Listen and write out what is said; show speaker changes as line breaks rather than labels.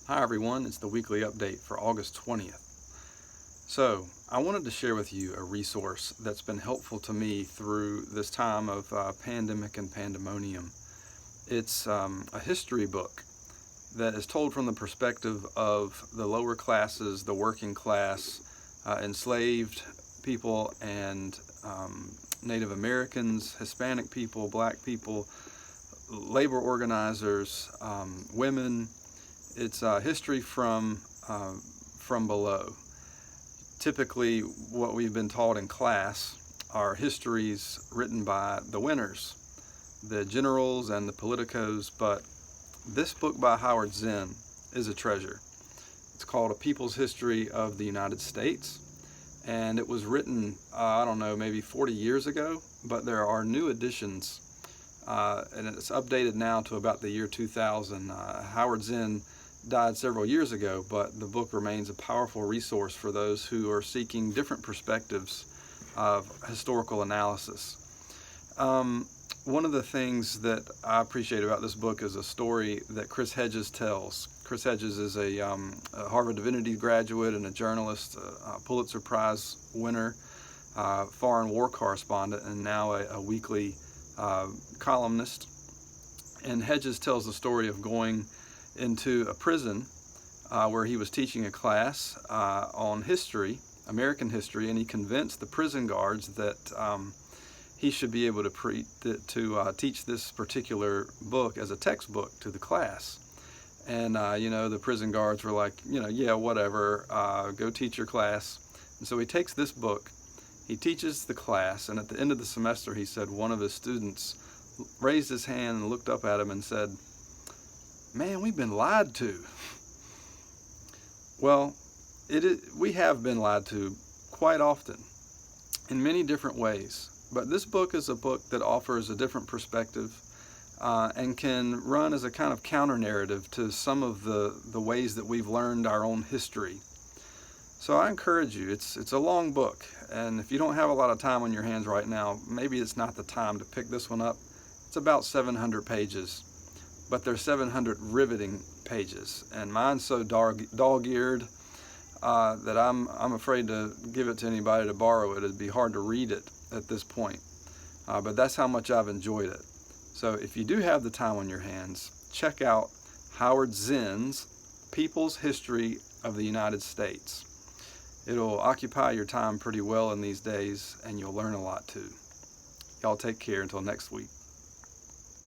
Hi everyone, it's the weekly update for August 20th. So, I wanted to share with you a resource that's been helpful to me through this time of pandemic and pandemonium. It's a history book that is told from the perspective of the lower classes, the working class, enslaved people, and Native Americans, Hispanic people, black people, labor organizers, women. It's history from below. Typically, what we've been taught in class are histories written by the winners, the generals and the politicos, but this book by Howard Zinn is a treasure. It's called A People's History of the United States, and it was written, I don't know, maybe 40 years ago, but there are new editions, and it's updated now to about the year 2000. Howard Zinn died several years ago, but the book remains a powerful resource for those who are seeking different perspectives of historical analysis. One of the things that I appreciate about this book is a story that Chris Hedges tells. Chris Hedges is a Harvard Divinity graduate and a journalist, a Pulitzer Prize winner, foreign war correspondent, and now a weekly columnist. And Hedges tells the story of going into a prison where he was teaching a class on history, American history, and he convinced the prison guards that he should be able to teach this particular book as a textbook to the class. And the prison guards were like, yeah, whatever, go teach your class. And so he takes this book, he teaches the class, and at the end of the semester he said one of his students raised his hand and looked up at him and said, "Man, we've been lied to." Well, we have been lied to quite often in many different ways. But this book is a book that offers a different perspective and can run as a kind of counter-narrative to some of the ways that we've learned our own history. So I encourage you, it's a long book, and if you don't have a lot of time on your hands right now, maybe it's not the time to pick this one up. It's about 700 pages. But there's 700 riveting pages, and mine's so dog-eared that I'm afraid to give it to anybody to borrow it. It'd be hard to read it at this point, but that's how much I've enjoyed it. So if you do have the time on your hands, check out Howard Zinn's People's History of the United States. It'll occupy your time pretty well in these days, and you'll learn a lot too. Y'all take care until next week.